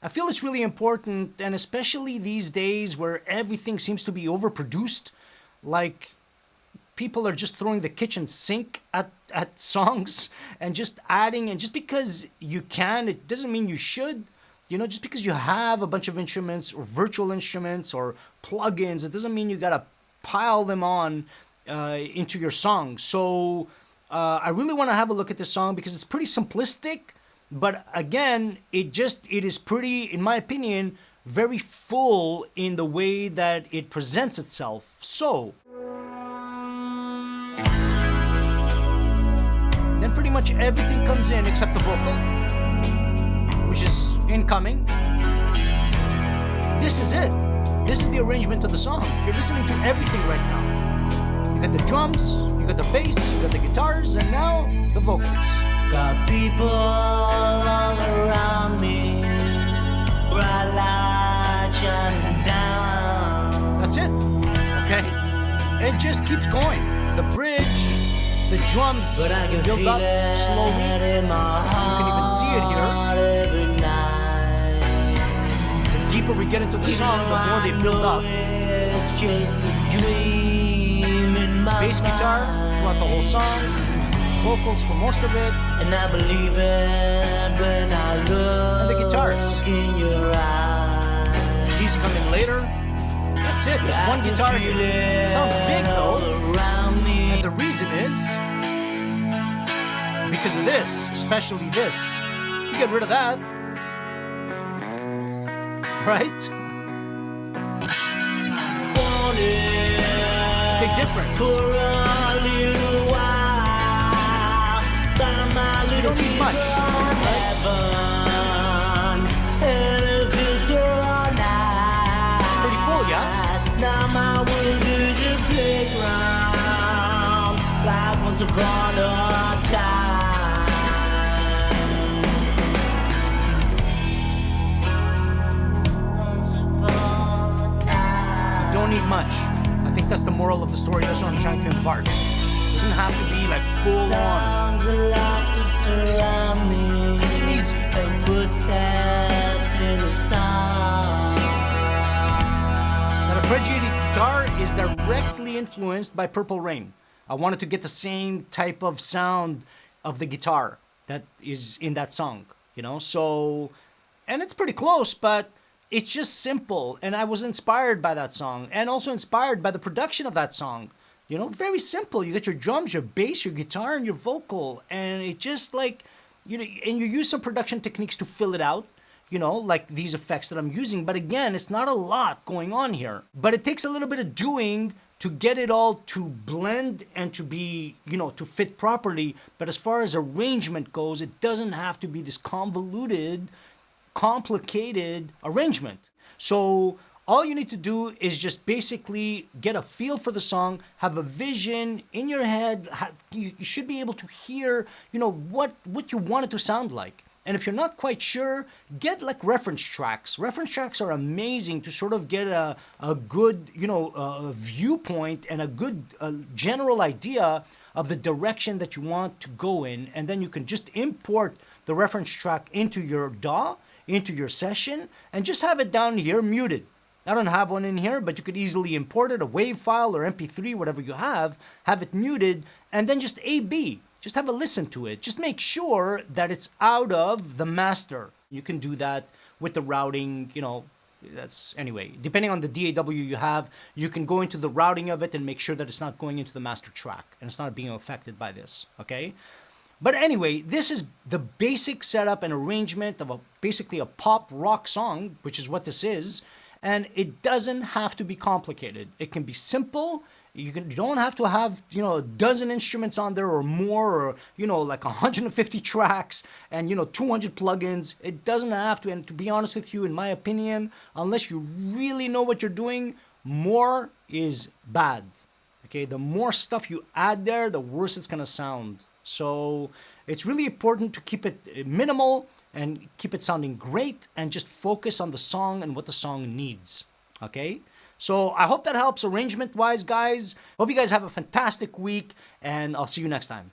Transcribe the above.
I feel it's really important, and especially these days where everything seems to be overproduced, like people are just throwing the kitchen sink at songs and just adding, and just because you can, it doesn't mean you should. Just because you have a bunch of instruments or virtual instruments or plugins, it doesn't mean you gotta pile them on into your song. So I really want to have a look at this song because it's pretty simplistic, but again, it is pretty, in my opinion, very full in the way that it presents itself. So then pretty much everything comes in except the vocal, which is incoming. This is it. This is the arrangement of the song. You're listening to everything right now. You got the drums, you got the bass, you got the guitars, and now the vocals. Got people all around me, bright light shining down. That's it. Okay? It just keeps going. The bridge, the drums build up slowly. You can even see it here. The deeper we get into the song, the more they build up. It's just a dream in my Bass guitar throughout the whole song, vocals for most of it, and I believe it when I look and the guitars. in your eyes. These come in later. That's it. There's one guitar here. It sounds big though, around me. and the reason is because of this, especially this. If you get rid of that, right? Big difference. For a little while, by my You little don't need much. heaven, and it feels so nice. It's pretty full, yeah? Now my world is a playground, like once upon a time. You don't need much. I think that's the moral of the story. That's what I'm trying to impart. It doesn't have to be like full on. Sounds of laughter surround me. It's easy. And footsteps in the stars. That arpeggiated guitar is directly influenced by Purple Rain. I wanted to get the same type of sound of the guitar that is in that song, So, and it's pretty close, but it's just simple. And I was inspired by that song and also inspired by the production of that song. Very simple. You got your drums, your bass, your guitar, and your vocal. And it just and you use some production techniques to fill it out. Like these effects that I'm using. But again, it's not a lot going on here. But it takes a little bit of doing to get it all to blend and to be, to fit properly. But as far as arrangement goes, it doesn't have to be this convoluted, complicated arrangement. So all you need to do is just basically get a feel for the song, have a vision in your head. You should be able to hear, what you want it to sound like. And if you're not quite sure, get like reference tracks. Reference tracks are amazing to sort of get a good, viewpoint and a good general idea of the direction that you want to go in. And then you can just import the reference track into your DAW, into your session, and just have it down here muted. I don't have one in here, but you could easily import it, a WAV file or MP3, whatever you have it muted, and then just A/B. Just have a listen to it. Just make sure that it's out of the master. You can do that with the routing, that's anyway. Depending on the DAW you have, you can go into the routing of it and make sure that it's not going into the master track and it's not being affected by this, okay? But anyway, this is the basic setup and arrangement of basically a pop rock song, which is what this is. And it doesn't have to be complicated. It can be simple. You don't have to have, a dozen instruments on there or more, or, like 150 tracks and, 200 plugins. It doesn't have to. And to be honest with you, in my opinion, unless you really know what you're doing, more is bad. Okay, the more stuff you add there, the worse it's going to sound. So it's really important to keep it minimal and keep it sounding great and just focus on the song and what the song needs. Okay? So I hope that helps arrangement-wise, guys. Hope you guys have a fantastic week, and I'll see you next time.